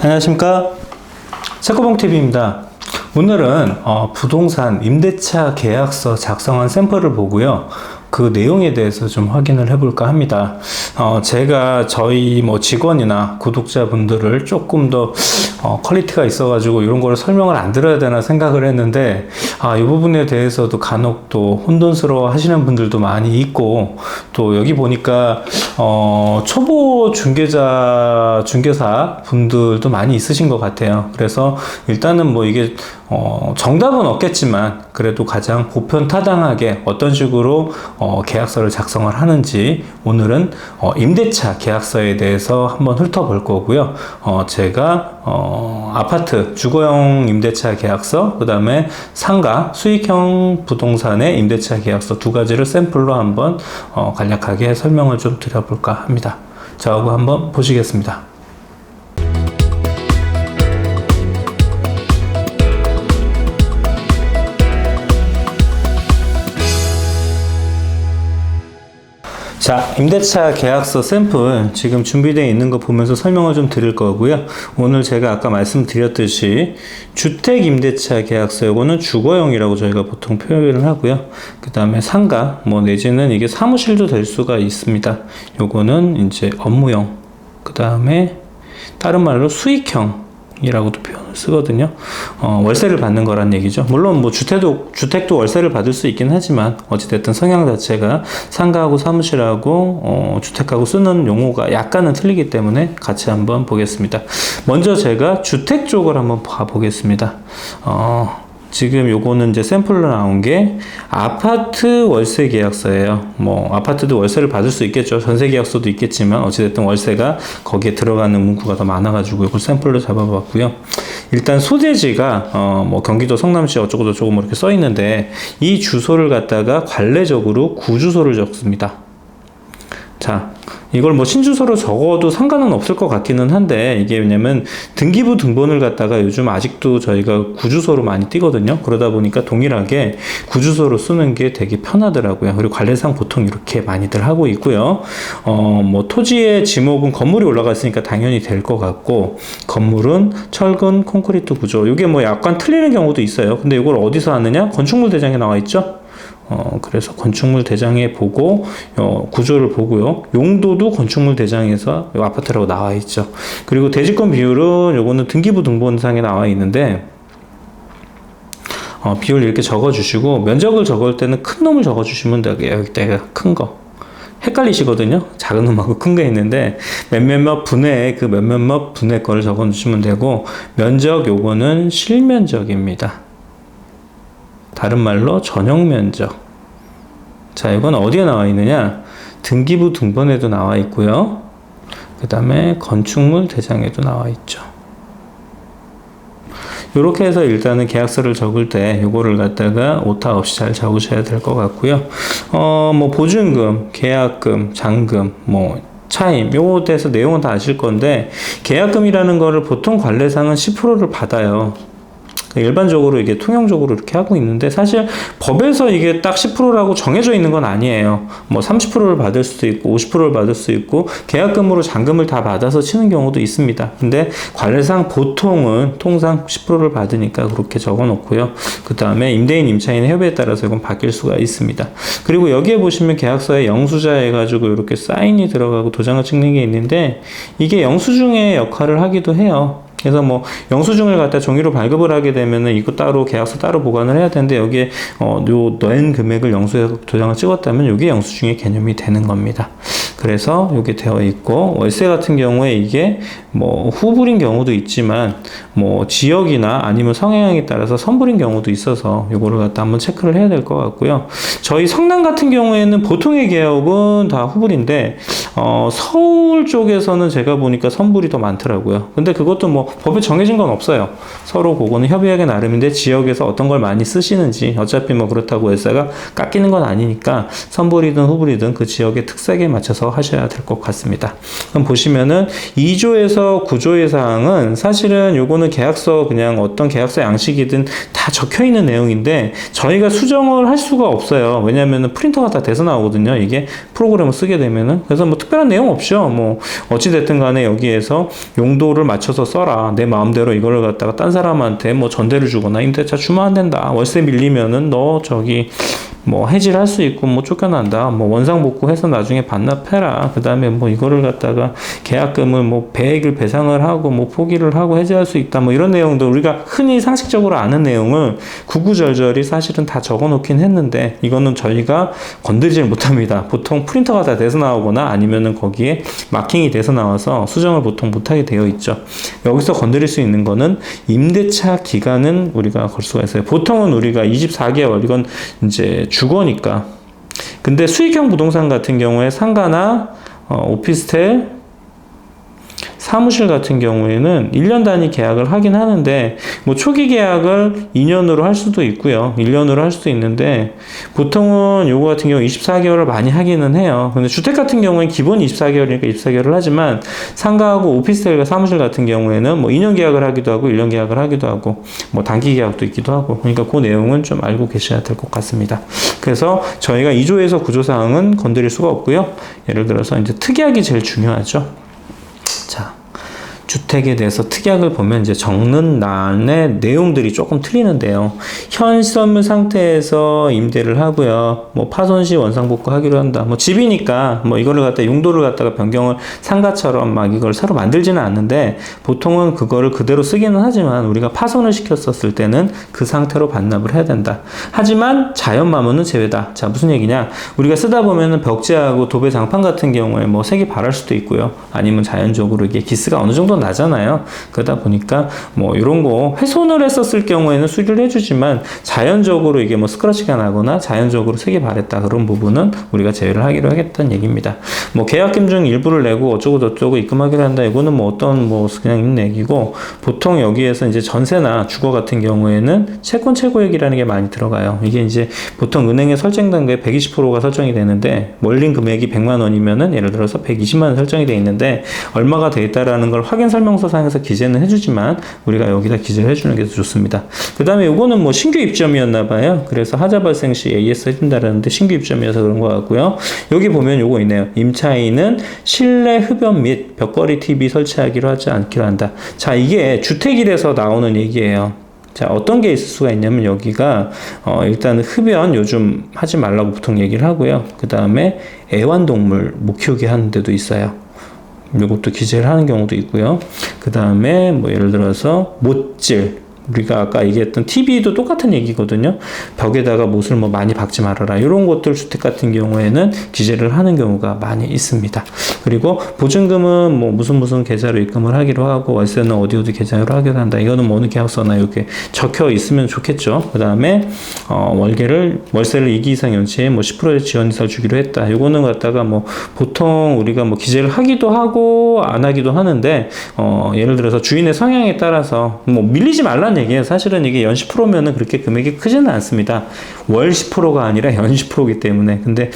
안녕하십니까, 세코봉TV입니다. 오늘은 부동산 임대차 계약서 작성한 샘플을 보고요, 그 내용에 대해서 좀 확인을 해볼까 합니다. 제가 저희 직원이나 구독자분들을 조금 더 퀄리티가 있어가지고 이런 거를 설명을 안 드려야 되나 생각을 했는데, 이 부분에 대해서도 간혹 또 혼돈스러워 하시는 분들도 많이 있고, 또 여기 보니까 초보 중개사 분들도 많이 있으신 것 같아요. 그래서 일단은 이게 정답은 없겠지만 그래도 가장 보편타당하게 어떤 식으로 계약서를 작성을 하는지 오늘은 임대차 계약서에 대해서 한번 훑어볼 거고요. 제가 아파트 주거용 임대차 계약서, 그 다음에 상가 수익형 부동산의 임대차 계약서 두 가지를 샘플로 한번 간략하게 설명을 좀 드려볼까 합니다. 저하고 한번 보시겠습니다. 자, 임대차 계약서 샘플 지금 준비되어 있는 거 보면서 설명을 좀 드릴 거고요. 오늘 제가 아까 말씀드렸듯이 주택 임대차 계약서, 요거는 주거용이라고 저희가 보통 표현을 하고요. 그 다음에 상가, 내지는 이게 사무실도 될 수가 있습니다. 요거는 이제 업무용, 그 다음에 다른 말로 수익형 이라고도 표현을 쓰거든요. 월세를 받는 거란 얘기죠. 물론 주택도 월세를 받을 수 있긴 하지만 어찌됐든 성향 자체가 상가하고 사무실하고 주택하고 쓰는 용어가 약간은 틀리기 때문에 같이 한번 보겠습니다. 먼저 제가 주택 쪽을 한번 봐보겠습니다. 지금 요거는 이제 샘플로 나온 게 아파트 월세 계약서예요. 아파트도 월세를 받을 수 있겠죠. 전세 계약서도 있겠지만 어찌됐든 월세가 거기에 들어가는 문구가 더 많아가지고 이걸 샘플로 잡아봤고요. 일단 소재지가 경기도 성남시 어쩌고저쩌고 이렇게 써 있는데, 이 주소를 갖다가 관례적으로 구주소를 적습니다. 자, 이걸 신주소로 적어도 상관은 없을 것 같기는 한데, 이게 왜냐면 등기부 등본을 갖다가 요즘 아직도 저희가 구주소로 많이 띄거든요. 그러다 보니까 동일하게 구주소로 쓰는 게 되게 편하더라고요. 그리고 관례상 보통 이렇게 많이들 하고 있고요. 토지의 지목은 건물이 올라가 있으니까 당연히 될 것 같고, 건물은 철근 콘크리트 구조. 이게 약간 틀리는 경우도 있어요. 근데 이걸 어디서 하느냐? 건축물 대장에 나와 있죠. 그래서 건축물 대장에 보고 구조를 보고요. 용도도 건축물 대장에서 아파트라고 나와 있죠. 그리고 대지권 비율은 요거는 등기부 등본상에 나와 있는데, 비율 이렇게 적어 주시고, 면적을 적을 때는 큰 놈을 적어 주시면 돼요. 여기다가 큰 거. 헷갈리시거든요. 작은 놈하고 큰 게 있는데, 몇몇 분의 그 몇몇 분의 거를 적어 주시면 되고, 면적 요거는 실면적입니다. 다른 말로 전용 면적. 자, 이건 어디에 나와 있느냐? 등기부 등본에도 나와 있고요. 그 다음에 건축물 대장에도 나와 있죠. 이렇게 해서 일단은 계약서를 적을 때 요거를 갖다가 오타 없이 잘 적으셔야 될 것 같고요. 보증금, 계약금, 잔금, 차임, 요거에 대해서 내용은 다 아실 건데, 계약금이라는 거를 보통 관례상은 10%를 받아요. 일반적으로 이게 통용적으로 이렇게 하고 있는데, 사실 법에서 이게 딱 10%라고 정해져 있는 건 아니에요. 30%를 받을 수도 있고 50%를 받을 수 있고, 계약금으로 잔금을 다 받아서 치는 경우도 있습니다. 근데 관례상 보통은 통상 10%를 받으니까 그렇게 적어 놓고요. 그 다음에 임대인 임차인의 협의에 따라서 이건 바뀔 수가 있습니다. 그리고 여기에 보시면 계약서에 영수자 해가지고 이렇게 사인이 들어가고 도장을 찍는 게 있는데, 이게 영수증의 역할을 하기도 해요. 그래서 영수증을 갖다 종이로 발급을 하게 되면은 이거 따로 계약서 따로 보관을 해야 되는데, 여기에 낸 금액을 영수해서 도장을 찍었다면 이게 영수증의 개념이 되는 겁니다. 그래서 이게 되어 있고, 월세 같은 경우에 이게 후불인 경우도 있지만 지역이나 아니면 성향에 따라서 선불인 경우도 있어서 이거를 갖다 한번 체크를 해야 될 것 같고요. 저희 성남 같은 경우에는 보통의 계약은 다 후불인데, 서울 쪽에서는 제가 보니까 선불이 더 많더라고요. 근데 그것도 법에 정해진 건 없어요. 서로 그거는 협의하기 나름인데, 지역에서 어떤 걸 많이 쓰시는지, 어차피 그렇다고 월세가 깎이는 건 아니니까 선불이든 후불이든 그 지역의 특색에 맞춰서 주의해서 하셔야 될 것 같습니다. 그럼 보시면은 2조에서 9조의 사항은 사실은 요거는 계약서 그냥 어떤 계약서 양식이든 다 적혀 있는 내용인데 저희가 수정을 할 수가 없어요. 왜냐면은 프린터가 다 돼서 나오거든요. 이게 프로그램을 쓰게 되면은. 그래서 뭐 특별한 내용 없죠. 뭐 어찌됐든 간에 여기에서 용도를 맞춰서 써라. 내 마음대로 이거를 갖다가 딴 사람한테 뭐 전대를 주거나 임대차 주면 안 된다. 월세 밀리면은 너 저기 뭐 해지를 할 수 있고 뭐 쫓겨난다. 뭐 원상복구해서 나중에 반납해라. 그 다음에 뭐 이거를 갖다가 계약금을 뭐 배액을 배상을 하고 뭐 포기를 하고 해지할 수 있다. 뭐 이런 내용도 우리가 흔히 상식적으로 아는 내용을 구구절절히 사실은 다 적어 놓긴 했는데 이거는 저희가 건드리질 못합니다. 보통 프린터가 다 돼서 나오거나 아니면은 거기에 마킹이 돼서 나와서 수정을 보통 못하게 되어 있죠. 여기서 건드릴 수 있는 거는 임대차 기간은 우리가 걸 수가 있어요. 보통은 우리가 24개월 이건 이제 주거니까. 근데 수익형 부동산 같은 경우에 상가나 오피스텔, 사무실 같은 경우에는 1년 단위 계약을 하긴 하는데 뭐 초기 계약을 2년으로 할 수도 있고요. 1년으로 할 수도 있는데 보통은 요거 같은 경우 24개월을 많이 하기는 해요. 근데 주택 같은 경우에는 기본이 24개월이니까 24개월을 하지만 상가하고 오피스텔과 사무실 같은 경우에는 뭐 2년 계약을 하기도 하고 1년 계약을 하기도 하고 뭐 단기 계약도 있기도 하고 그러니까 그 내용은 좀 알고 계셔야 될 것 같습니다. 그래서 저희가 2조에서 9조 사항은 건드릴 수가 없고요. 예를 들어서 이제 특약이 제일 중요하죠. 자, 주택에 대해서 특약을 보면 이제 적는 난의 내용들이 조금 틀리는데요. 현 시설 상태에서 임대를 하고요. 뭐 파손 시 원상복구 하기로 한다. 뭐 집이니까 뭐 이거를 갖다 용도를 갖다가 변경을 상가처럼 막 이걸 새로 만들지는 않는데 보통은 그거를 그대로 쓰기는 하지만 우리가 파손을 시켰었을 때는 그 상태로 반납을 해야 된다. 하지만 자연 마모는 제외다. 자, 무슨 얘기냐? 우리가 쓰다 보면은 벽지하고 도배 장판 같은 경우에 뭐 색이 바랄 수도 있고요. 아니면 자연적으로 이게 기스가 어느 정도 나잖아요. 그러다 보니까 뭐 이런 거 훼손을 했었을 경우에는 수리를 해주지만 자연적으로 이게 뭐 스크래치가 나거나 자연적으로 색이 바랬다 그런 부분은 우리가 제외를 하기로 하겠다는 얘기입니다. 뭐 계약금 중 일부를 내고 어쩌고 저쩌고 입금하기로 한다. 이거는 뭐 어떤 뭐 그냥 있는 얘기고 보통 여기에서 이제 전세나 주거 같은 경우에는 채권 최고액이라는 게 많이 들어가요. 이게 이제 보통 은행에 설정된 게 120%가 설정이 되는데 몰린 금액이 100만 원이면은 예를 들어서 120만 원 설정이 돼 있는데 얼마가 돼 있다라는 걸 확인 설명서상에서 기재는 해주지만 우리가 여기다 기재를 해주는 게 더 좋습니다. 그 다음에 요거는 뭐 신규 입점이었나 봐요. 그래서 하자 발생 시 AS 해준다라는데 신규 입점이어서 그런 것 같고요. 여기 보면 요거 있네요. 임차인은 실내 흡연 및 벽걸이 TV 설치하기로 하지 않기로 한다. 자, 이게 주택일에서 나오는 얘기예요. 자, 어떤 게 있을 수가 있냐면 여기가 일단 흡연 요즘 하지 말라고 보통 얘기를 하고요. 그 다음에 애완동물 못 키우게 하는 데도 있어요. 이것도 기재를 하는 경우도 있고요. 그 다음에 뭐 예를 들어서 못질, 우리가 아까 얘기했던 TV도 똑같은 얘기거든요. 벽에다가 못을 뭐 많이 박지 말아라. 이런 것들 주택 같은 경우에는 기재를 하는 경우가 많이 있습니다. 그리고 보증금은 뭐 무슨 계좌로 입금을 하기로 하고 월세는 어디 계좌로 하기로 한다. 이거는 뭐 어느 계약서나 이렇게 적혀 있으면 좋겠죠. 그 다음에 월세를 2기 이상 연체에 뭐 10%의 지원 이상 주기로 했다. 이거는 갖다가 뭐 보통 우리가 뭐 기재를 하기도 하고 안 하기도 하는데 예를 들어서 주인의 성향에 따라서 뭐 밀리지 말라는 얘기예요. 사실은 이게 연 10%면은 그렇게 금액이 크지는 않습니다. 월 10%가 아니라 연 10%이기 때문에. 근데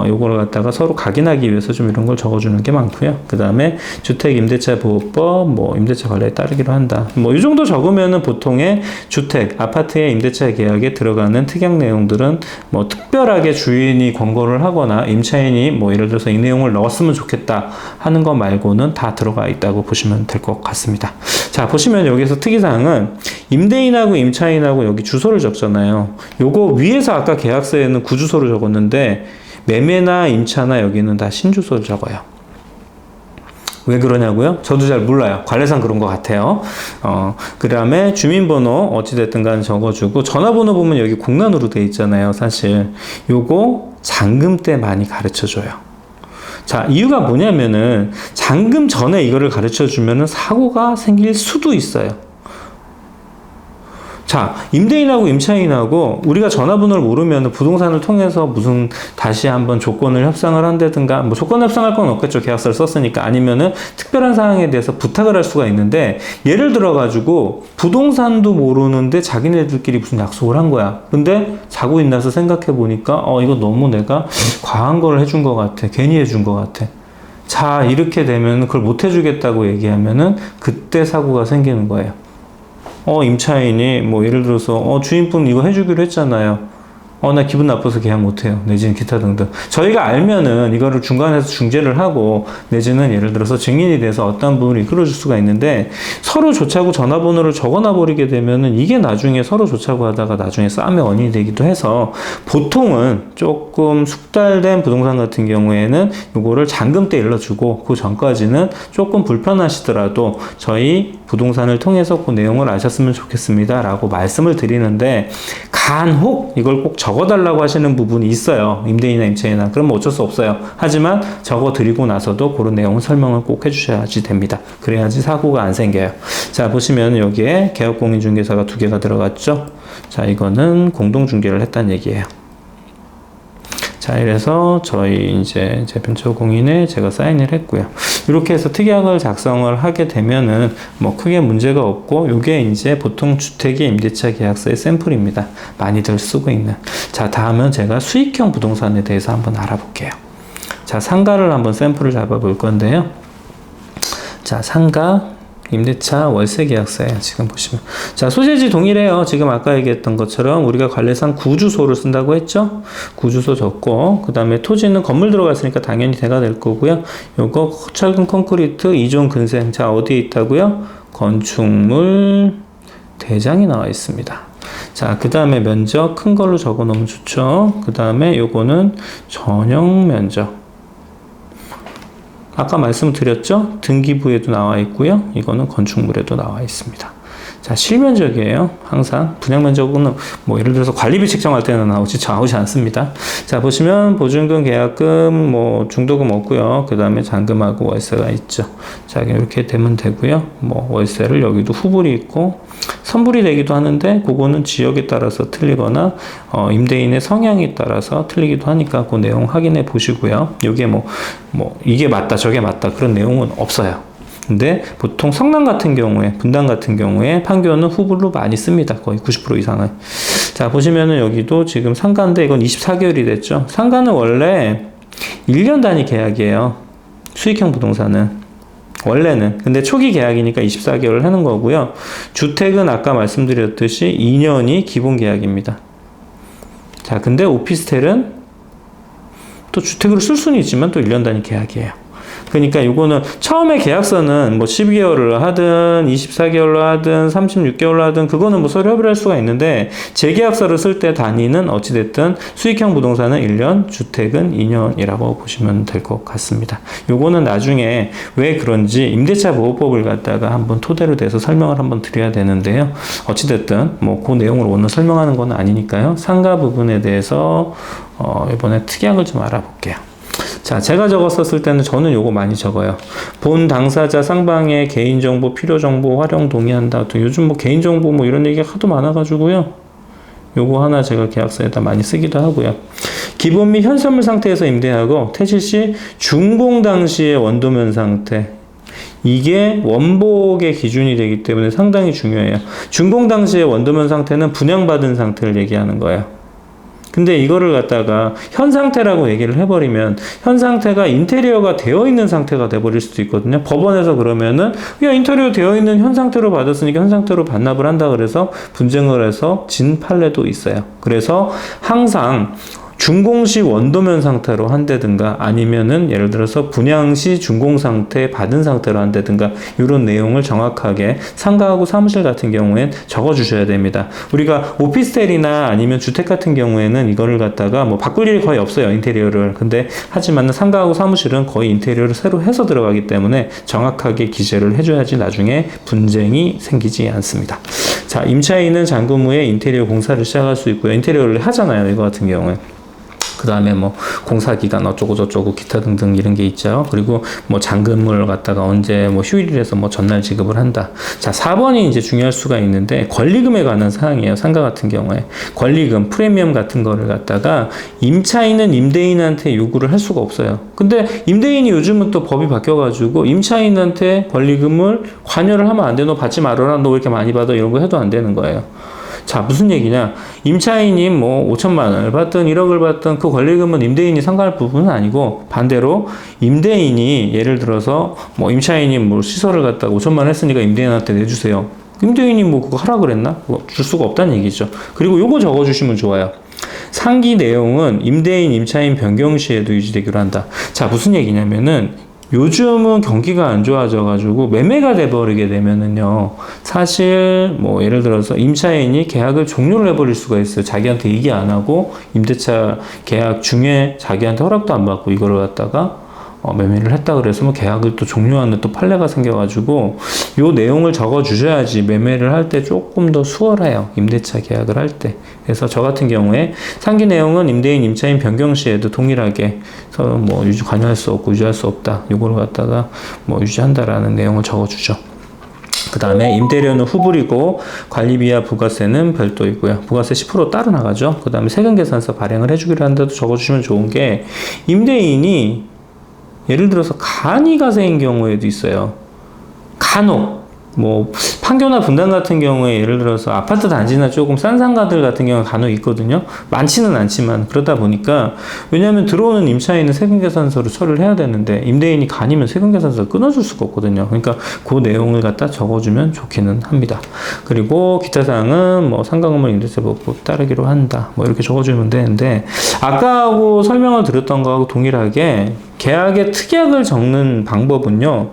요거를 갖다가 서로 각인하기 위해서 좀 이런 걸 적어주는 게 많고요. 그 다음에 주택 임대차 보호법, 뭐 임대차 관리에 따르기로 한다. 뭐 이 정도 적으면은 보통의 주택, 아파트의 임대차 계약에 들어가는 특약 내용들은 뭐 특별하게 주인이 권고를 하거나 임차인이 뭐 예를 들어서 이 내용을 넣었으면 좋겠다 하는 거 말고는 다 들어가 있다고 보시면 될 것 같습니다. 자, 보시면 여기서 특이사항은 임대인하고 임차인하고 여기 주소를 적잖아요. 요거 위에서 아까 계약서에는 구주소를 적었는데 매매나 임차나 여기는 다 신주소를 적어요. 왜 그러냐고요? 저도 잘 몰라요. 관례상 그런 것 같아요. 그 다음에 주민번호 어찌됐든 간 적어주고 전화번호 보면 여기 공란으로 돼 있잖아요. 사실 요거 잔금 때 많이 가르쳐줘요. 자, 이유가 뭐냐면은 잔금 전에 이거를 가르쳐주면은 사고가 생길 수도 있어요. 자, 임대인하고 임차인하고 우리가 전화번호를 모르면 부동산을 통해서 무슨 다시 한번 조건을 협상을 한다든가, 뭐 조건 협상할 건 없겠죠. 계약서를 썼으니까. 아니면은 특별한 사항에 대해서 부탁을 할 수가 있는데, 예를 들어가지고 부동산도 모르는데 자기네들끼리 무슨 약속을 한 거야. 근데 자고 일어나서 생각해 보니까, 이거 너무 내가 과한 걸 해준 것 같아. 괜히 해준 것 같아. 자, 이렇게 되면 그걸 못 해주겠다고 얘기하면은 그때 사고가 생기는 거예요. 임차인이 뭐 예를 들어서 주인분 이거 해주기로 했잖아요. 나 기분 나빠서 계약 못해요. 내지는 기타 등등. 저희가 알면은 이거를 중간에서 중재를 하고, 내지는 예를 들어서 증인이 돼서 어떤 부분을 이끌어줄 수가 있는데, 서로 좋자고 전화번호를 적어놔 버리게 되면은 이게 나중에 서로 좋자고 하다가 나중에 싸움의 원인이 되기도 해서, 보통은 조금 숙달된 부동산 같은 경우에는 요거를 잠금 때 일러주고, 그 전까지는 조금 불편하시더라도 저희 부동산을 통해서 그 내용을 아셨으면 좋겠습니다 라고 말씀을 드리는데, 간혹 이걸 꼭 적어달라고 하시는 부분이 있어요. 임대인이나 임차인이나. 그러면 어쩔 수 없어요. 하지만 적어드리고 나서도 그런 내용을 설명을 꼭 해주셔야지 됩니다. 그래야지 사고가 안 생겨요. 자, 보시면 여기에 개업공인중개사가 2개가 들어갔죠. 자, 이거는 공동중개를 했다는 얘기예요. 자, 이래서 저희 이제 재편처 공인에 제가 사인을 했고요. 이렇게 해서 특약을 작성을 하게 되면은 뭐 크게 문제가 없고, 요게 이제 보통 주택의 임대차 계약서의 샘플입니다. 많이들 쓰고 있는. 자, 다음은 제가 수익형 부동산에 대해서 한번 알아볼게요. 자, 상가를 한번 샘플을 잡아볼 건데요. 자, 상가 임대차 월세 계약서예요. 지금 보시면. 자, 소재지 동일해요. 지금 아까 얘기했던 것처럼 우리가 관례상 구주소를 쓴다고 했죠? 구주소 적고, 그 다음에 토지는 건물 들어갔으니까 당연히 대가 될 거고요. 요거 철근 콘크리트 2종 근생. 자, 어디에 있다고요? 건축물 대장이 나와 있습니다. 자, 그 다음에 면적 큰 걸로 적어 놓으면 좋죠. 그 다음에 요거는 전용 면적. 아까 말씀드렸죠? 등기부에도 나와 있고요. 이거는 건축물에도 나와 있습니다. 자, 실면적이에요. 항상 분양면적은 뭐 예를 들어서 관리비 책정할 때는 나오지 않습니다. 자, 보시면 보증금, 계약금, 뭐 중도금 없고요. 그 다음에 잔금하고 월세가 있죠. 자, 이렇게 되면 되고요. 뭐 월세를 여기도 후불이 있고 선불이 되기도 하는데, 그거는 지역에 따라서 틀리거나 임대인의 성향에 따라서 틀리기도 하니까 그 내용 확인해 보시고요. 이게 뭐 이게 맞다 저게 맞다 그런 내용은 없어요. 근데 보통 성남 같은 경우에, 분당 같은 경우에 판교는 후불로 많이 씁니다. 거의 90% 이상은. 자, 보시면은 여기도 지금 상가인데 이건 24개월이 됐죠. 상가는 원래 1년 단위 계약이에요. 수익형 부동산은. 원래는. 근데 초기 계약이니까 24개월을 하는 거고요. 주택은 아까 말씀드렸듯이 2년이 기본 계약입니다. 자, 근데 오피스텔은 또 주택으로 쓸 수는 있지만 또 1년 단위 계약이에요. 그러니까 이거는 처음에 계약서는 뭐 12개월을 하든 24개월로 하든 36개월로 하든 그거는 뭐 서로 협의를 할 수가 있는데, 재계약서를 쓸 때 단위는 어찌됐든 수익형 부동산은 1년, 주택은 2년이라고 보시면 될 것 같습니다. 요거는 나중에 왜 그런지 임대차 보호법을 갖다가 한번 토대로 돼서 설명을 한번 드려야 되는데요. 어찌됐든 뭐 그 내용을 오늘 설명하는 건 아니니까요. 상가 부분에 대해서 이번에 특약을 좀 알아볼게요. 자, 제가 적었었을 때는 저는 요거 많이 적어요. 본 당사자 쌍방의 개인정보, 필요정보 활용 동의한다. 또 요즘 뭐 개인정보 뭐 이런 얘기가 하도 많아가지고요. 요거 하나 제가 계약서에다 많이 쓰기도 하고요. 기본 및 현선물 상태에서 임대하고, 퇴실 시 준공 당시의 원도면 상태. 이게 원복의 기준이 되기 때문에 상당히 중요해요. 준공 당시의 원도면 상태는 분양받은 상태를 얘기하는 거예요. 근데 이거를 갖다가 현 상태라고 얘기를 해버리면 현 상태가 인테리어가 되어 있는 상태가 돼버릴 수도 있거든요. 법원에서 그러면은 야, 인테리어 되어 있는 현 상태로 받았으니까 현 상태로 반납을 한다 그래서 분쟁을 해서 진 판례도 있어요. 그래서 항상 준공시 원도면 상태로 한다든가, 아니면은 예를 들어서 분양시 준공 상태 받은 상태로 한다든가, 이런 내용을 정확하게 상가하고 사무실 같은 경우엔 적어 주셔야 됩니다. 우리가 오피스텔이나 아니면 주택 같은 경우에는 이거를 갖다가 뭐 바꿀 일이 거의 없어요, 인테리어를. 근데 하지만 상가하고 사무실은 거의 인테리어를 새로 해서 들어가기 때문에 정확하게 기재를 해줘야지 나중에 분쟁이 생기지 않습니다. 자, 임차인은 잔금 후에 인테리어 공사를 시작할 수 있고요. 인테리어를 하잖아요, 이거 같은 경우에. 그 다음에 뭐 공사기간 어쩌고 저쩌고 기타 등등 이런 게 있죠. 그리고 뭐 잔금을 갖다가 언제 뭐 휴일이라서 뭐 전날 지급을 한다. 자, 4번이 이제 중요할 수가 있는데 권리금에 관한 사항이에요. 상가 같은 경우에 권리금, 프리미엄 같은 거를 갖다가 임차인은 임대인한테 요구를 할 수가 없어요. 근데 임대인이 요즘은 또 법이 바뀌어가지고 임차인한테 권리금을 관여를 하면 안 돼. 너 받지 말아라. 너 왜 이렇게 많이 받아? 이런 거 해도 안 되는 거예요. 자, 무슨 얘기냐? 임차인이 뭐 5천만 원을 받든 1억을 받든 그 권리금은 임대인이 상관할 부분은 아니고, 반대로 임대인이 예를 들어서 뭐 임차인이 뭐 시설을 갖다가 5천만 원 했으니까 임대인한테 내주세요. 임대인이 뭐 그거 하라 그랬나? 그거 줄 수가 없다는 얘기죠. 그리고 요거 적어주시면 좋아요. 상기 내용은 임대인, 임차인 변경 시에도 유지되기로 한다. 자, 무슨 얘기냐면은 요즘은 경기가 안 좋아져가지고 매매가 돼버리게 되면은요, 사실 뭐 예를 들어서 임차인이 계약을 종료를 해버릴 수가 있어요. 자기한테 얘기 안 하고 임대차 계약 중에 자기한테 허락도 안 받고 이거를 갖다가 매매를 했다 그래서 뭐 계약을 또 종료하는 또 판례가 생겨가지고 요 내용을 적어 주셔야지 매매를 할 때 조금 더 수월해요. 임대차 계약을 할 때. 그래서 저 같은 경우에 상기 내용은 임대인, 임차인 변경 시에도 동일하게 서로 뭐 관여할 수 없고 유지할 수 없다. 요거를 갖다가 뭐 유지한다라는 내용을 적어 주죠. 그 다음에 임대료는 후불이고 관리비와 부가세는 별도이고요. 부가세 10% 따로 나가죠. 그 다음에 세금계산서 발행을 해주기로 한다도 적어주시면 좋은 게, 임대인이 예를 들어서 간이가세인 경우에도 있어요. 간혹 뭐 판교나 분당 같은 경우에 예를 들어서 아파트 단지나 조금 싼 상가들 같은 경우는 간혹 있거든요. 많지는 않지만, 그러다 보니까 왜냐하면 들어오는 임차인은 세금계산서로 처리를 해야 되는데 임대인이 간이면 세금계산서를 끊어줄 수가 없거든요. 그러니까 그 내용을 갖다 적어주면 좋기는 합니다. 그리고 기타 사항은 뭐 상가건물 임대차법법 따르기로 한다. 뭐 이렇게 적어주면 되는데, 아까하고 설명을 드렸던 거하고 동일하게 계약의 특약을 적는 방법은요,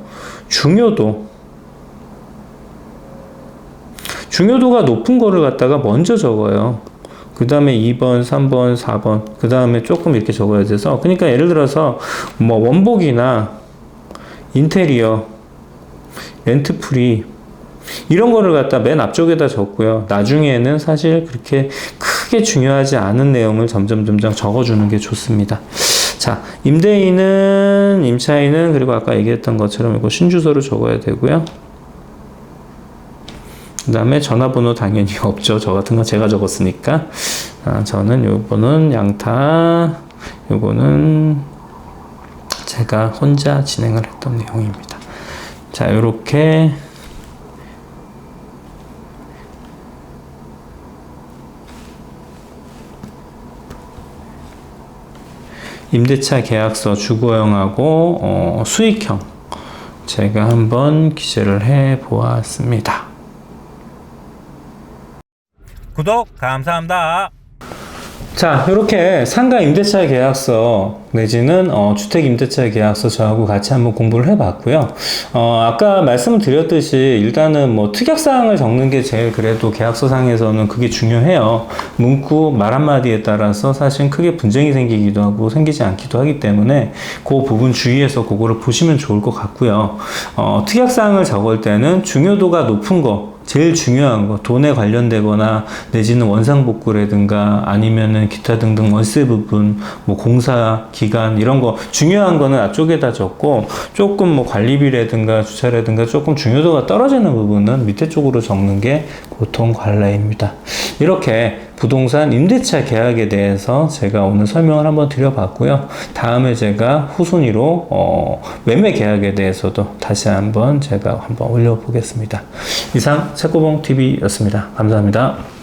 중요도가 높은 거를 갖다가 먼저 적어요. 그 다음에 2번, 3번, 4번, 그 다음에 조금 이렇게 적어야 돼서, 그러니까 예를 들어서 뭐 원복이나 인테리어, 렌트프리 이런 거를 갖다 맨 앞쪽에다 적고요. 나중에는 사실 그렇게 크게 중요하지 않은 내용을 점점 적어주는 게 좋습니다. 자, 임대인은, 임차인은, 그리고 아까 얘기했던 것처럼 이거 신주소를 적어야 되고요. 그 다음에 전화번호 당연히 없죠. 저 같은 건 제가 적었으니까. 저는 요거는 양타, 요거는 제가 혼자 진행을 했던 내용입니다. 자, 요렇게 임대차 계약서 주거형하고 수익형 제가 한번 기재를 해 보았습니다. 구독 감사합니다. 자, 이렇게 상가 임대차 계약서 내지는 주택 임대차 계약서 저하고 같이 한번 공부를 해봤고요. 아까 말씀을 드렸듯이 일단은 뭐 특약사항을 적는 게 제일 그래도 계약서상에서는 그게 중요해요. 문구 말 한마디에 따라서 사실 크게 분쟁이 생기기도 하고 생기지 않기도 하기 때문에 그 부분 주의해서 그거를 보시면 좋을 것 같고요. 특약사항을 적을 때는 중요도가 높은 거, 제일 중요한 거, 돈에 관련되거나 내지는 원상복구라든가 아니면은 기타 등등 월세 부분, 뭐 공사 기간 이런 거 중요한 거는 앞쪽에다 적고, 조금 뭐 관리비라든가 주차라든가 조금 중요도가 떨어지는 부분은 밑에 쪽으로 적는 게 보통 관례입니다. 이렇게 부동산 임대차 계약에 대해서 제가 오늘 설명을 한번 드려봤고요. 다음에 제가 후순위로 매매 계약에 대해서도 다시 한번 제가 올려보겠습니다. 이상 책고봉TV였습니다. 감사합니다.